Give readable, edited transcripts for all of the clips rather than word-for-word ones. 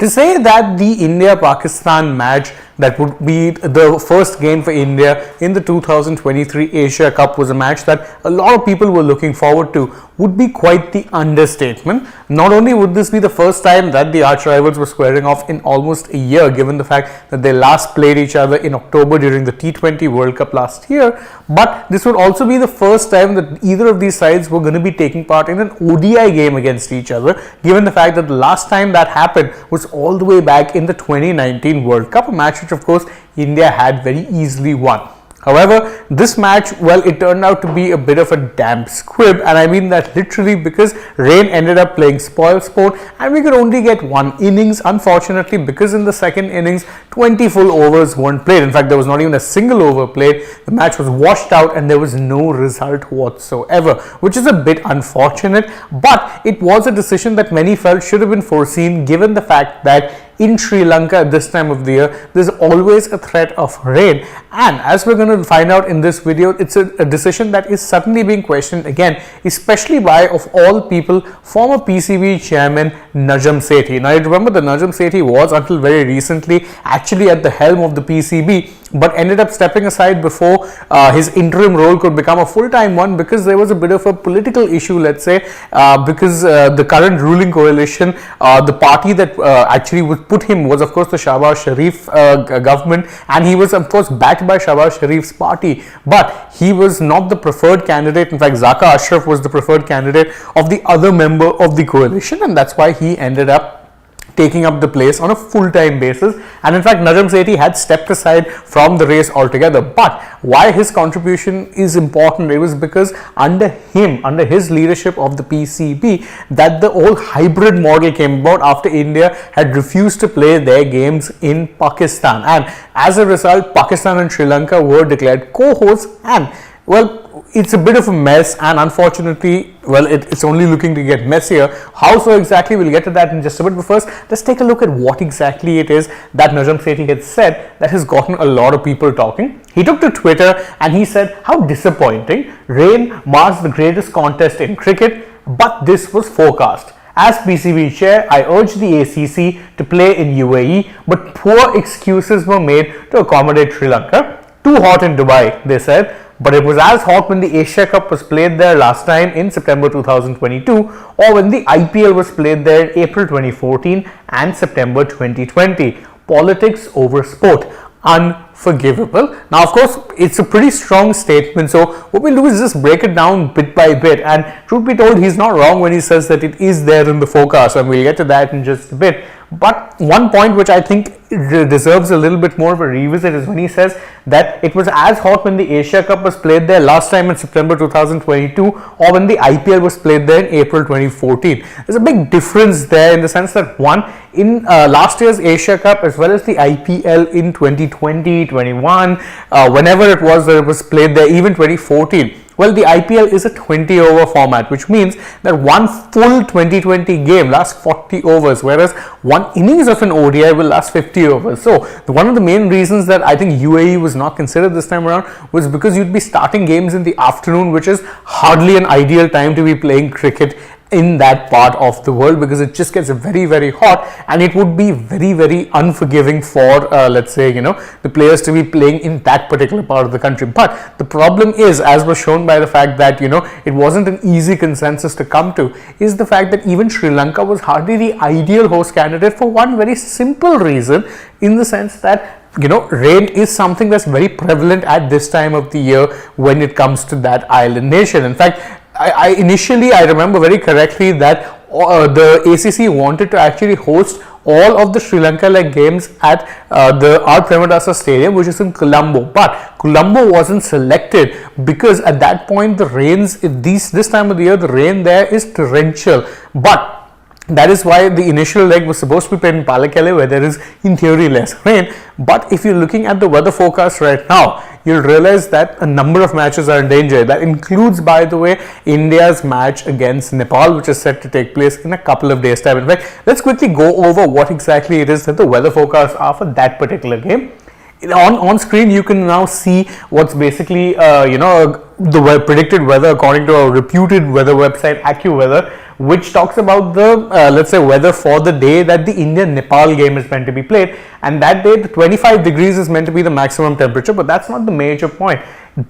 To say that the India-Pakistan match that would be the first game for India in the 2023 Asia Cup was a match that a lot of people were looking forward to would be quite the understatement. Not only would this be the first time that the arch rivals were squaring off in almost a year, given the fact that they last played each other in October during the T20 World Cup last year, but this would also be the first time that either of these sides were going to be taking part in an ODI game against each other, given the fact that the last time that happened was all the way back in the 2019 World Cup, a match which of course India had very easily won. However, this match, well, it turned out to be a bit of a damp squib, and I mean that literally because rain ended up playing spoil sport and we could only get one innings, unfortunately, because in the second innings 20 full overs weren't played. In fact, there was not even a single over played. The match was washed out and there was no result whatsoever, which is a bit unfortunate, but it was a decision that many felt should have been foreseen, given the fact that in Sri Lanka at this time of the year, there's always a threat of rain, and as we're going to find out in this video, it's a decision that is suddenly being questioned again, especially by, of all people, former PCB chairman Najam Sethi. Now, you remember that Najam Sethi was until very recently actually at the helm of the PCB, but ended up stepping aside before his interim role could become a full-time one, because there was a bit of a political issue, let's say, because the current ruling coalition, the party that actually would put him was of course the Shahbaz Sharif government, and he was of course backed by Shahbaz Sharif's party, but he was not the preferred candidate. In fact, Zaka Ashraf was the preferred candidate of the other member of the coalition, and that's why he ended up taking up the place on a full-time basis. And in fact, Najam Sethi had stepped aside from the race altogether. But why his contribution is important, it was because under his leadership of the PCB, that the whole hybrid model came about after India had refused to play their games in Pakistan, and as a result, Pakistan and Sri Lanka were declared co-hosts, and well, it's a bit of a mess, and unfortunately, well, it's only looking to get messier. How so exactly? We'll get to that in just a bit, but first, let's take a look at what exactly it is that Najam Sethi had said that has gotten a lot of people talking. He took to Twitter and he said, "How disappointing. Rain mars the greatest contest in cricket, but this was forecast. As PCB chair, I urged the ACC to play in UAE, but poor excuses were made to accommodate Sri Lanka. Too hot in Dubai," they said. But it was as hot when the Asia Cup was played there last time in September 2022, or when the IPL was played there in April 2014 and September 2020. Politics over sport. Unforgivable. Now, of course, it's a pretty strong statement, so what we'll do is just break it down bit by bit, and truth be told, he's not wrong when he says that it is there in the forecast, and we'll get to that in just a bit. But one point which I think deserves a little bit more of a revisit is when he says that it was as hot when the Asia Cup was played there last time in September 2022, or when the IPL was played there in April 2014. There's a big difference there in the sense that, one, in last year's Asia Cup as well as the IPL in 2020, 21, whenever it was that it was played there, even 2014, well, the IPL is a 20 over format, which means that one full 2020 game lasts 40 overs, whereas one innings of an ODI will last 50 overs. So, one of the main reasons that I think UAE was not considered this time around was because you'd be starting games in the afternoon, which is hardly an ideal time to be playing cricket in that part of the world, because it just gets very, very hot, and it would be very, very unforgiving for let's say, the players to be playing in that particular part of the country. But the problem is, as was shown by the fact that it wasn't an easy consensus to come to, is the fact that even Sri Lanka was hardly the ideal host candidate for one very simple reason, in the sense that rain is something that's very prevalent at this time of the year when it comes to that island nation. In fact, I initially remember very correctly that the ACC wanted to actually host all of the Sri Lanka leg games at the R. Premadasa Stadium, which is in Colombo, but Colombo wasn't selected because at that point the rains this time of the year, the rain there is torrential. But that is why the initial leg was supposed to be played in Palakkale, where there is in theory less rain. But if you're looking at the weather forecast right now, you'll realize that a number of matches are in danger. That includes, by the way, India's match against Nepal, which is set to take place in a couple of days' time. In fact, let's quickly go over what exactly it is that the weather forecasts are for that particular game. On screen, you can now see what's basically, the predicted weather according to a reputed weather website, AccuWeather. which talks about the let's say weather for the day that the India-Nepal game is meant to be played, and that day the 25 degrees is meant to be the maximum temperature, but that's not the major point.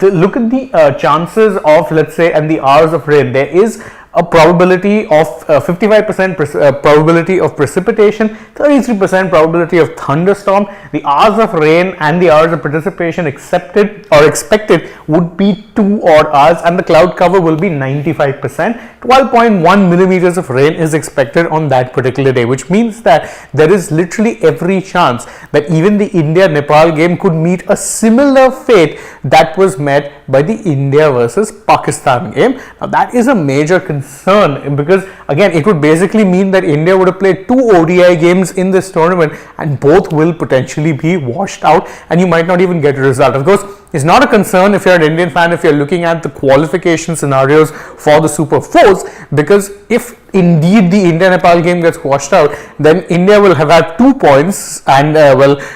Look at the chances of, let's say, and the hours of rain. There is a probability of 55% probability of precipitation, 33% probability of thunderstorm. The hours of rain and the hours of precipitation accepted or expected would be 2 odd hours, and the cloud cover will be 95%. 12.1 millimeters of rain is expected on that particular day, which means that there is literally every chance that even the India-Nepal game could meet a similar fate that was met by the India versus Pakistan game. Now that is a major concern, because again it would basically mean that India would have played 2 ODI games in this tournament, and both will potentially be washed out, and you might not even get a result. Of course, it's not a concern if you're an Indian fan, if you're looking at the qualification scenarios for the Super 4s, because if indeed the India-Nepal game gets washed out, then India will have had 2 points, and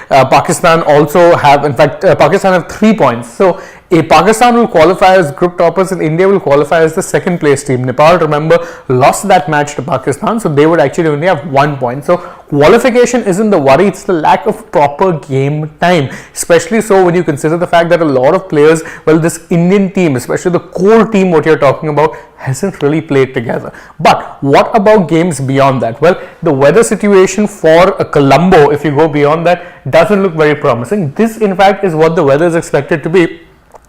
Pakistan also have, in fact, Pakistan have 3 points. So Pakistan will qualify as group toppers and India will qualify as the second place team. Nepal, remember, lost that match to Pakistan, so they would actually only have 1 point. So qualification isn't the worry, it's the lack of proper game time, especially so when you consider the fact that a lot of players, well, this Indian team, especially the core team what you're talking about, hasn't really played together. But what about games beyond that? Well, the weather situation for Colombo, if you go beyond that, doesn't look very promising. This in fact is what the weather is expected to be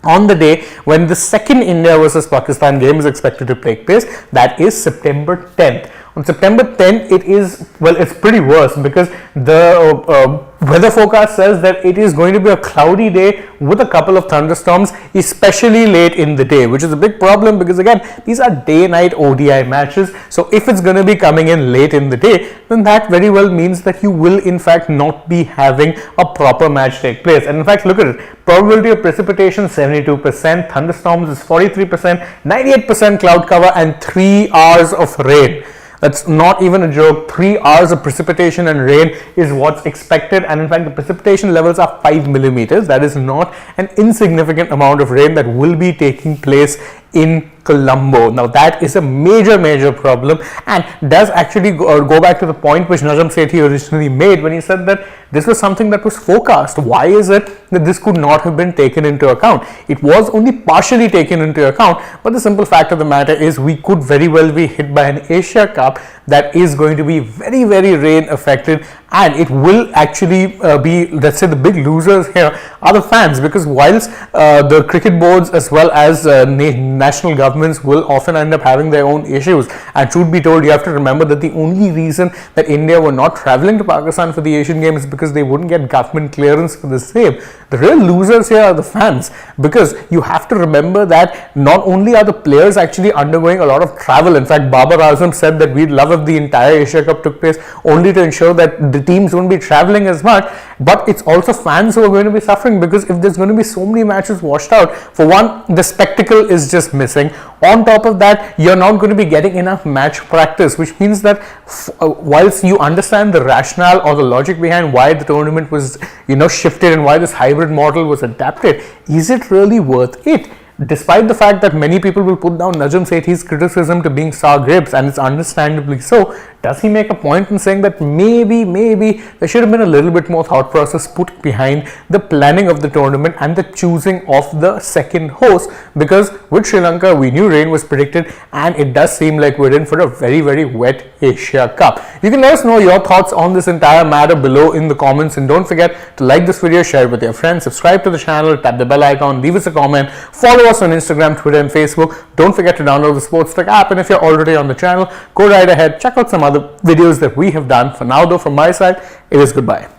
on the day when the second India versus Pakistan game is expected to take place, that is September 10th. On September 10th, it is, well, it's pretty worse, because the weather forecast says that it is going to be a cloudy day with a couple of thunderstorms, especially late in the day, which is a big problem because again, these are day-night ODI matches. So if it's going to be coming in late in the day, then that very well means that you will in fact not be having a proper match take place. And in fact, look at it, probability of precipitation 72%, thunderstorms is 43%, 98% cloud cover, and 3 hours of rain. That's not even a joke. 3 hours of precipitation and rain is what's expected, and in fact the precipitation levels are 5 millimeters. That is not an insignificant amount of rain that will be taking place in Colombo. Now that is a major problem, and does actually go back to the point which Najam Sethi originally made when he said that this was something that was forecast. Why is it that this could not have been taken into account? It was only partially taken into account, but the simple fact of the matter is we could very well be hit by an Asia Cup that is going to be very rain affected, and it will actually be, let's say, the big losers here are the fans, because whilst the cricket boards as well as national governments will often end up having their own issues, and truth be told, you have to remember that the only reason that India were not traveling to Pakistan for the Asian Games is because they wouldn't get government clearance for the same. The real losers here are the fans, because you have to remember that not only are the players actually undergoing a lot of travel. In fact, Babar Azam said that we'd love if the entire Asia Cup took place only to ensure that the teams won't be traveling as much, but it's also fans who are going to be suffering, because if there's going to be so many matches washed out, for one, the spectacle is just missing. On top of that, you're not going to be getting enough match practice, which means that whilst you understand the rationale or the logic behind why the tournament was, shifted and why this hybrid model was adapted, is it really worth it? Despite the fact that many people will put down Najam Sethi's criticism to being sour grapes, and it's understandably so, does he make a point in saying that maybe there should have been a little bit more thought process put behind the planning of the tournament and the choosing of the second host? Because with Sri Lanka, we knew rain was predicted, and it does seem like we're in for a very wet Asia Cup. You can let us know your thoughts on this entire matter below in the comments, and don't forget to like this video, share it with your friends, subscribe to the channel, tap the bell icon, leave us a comment, follow us on Instagram, Twitter and Facebook. Don't forget to download the SportsTak app, and if you're already on the channel, go right ahead, check out some other videos that we have done. For now though, from my side, it is goodbye.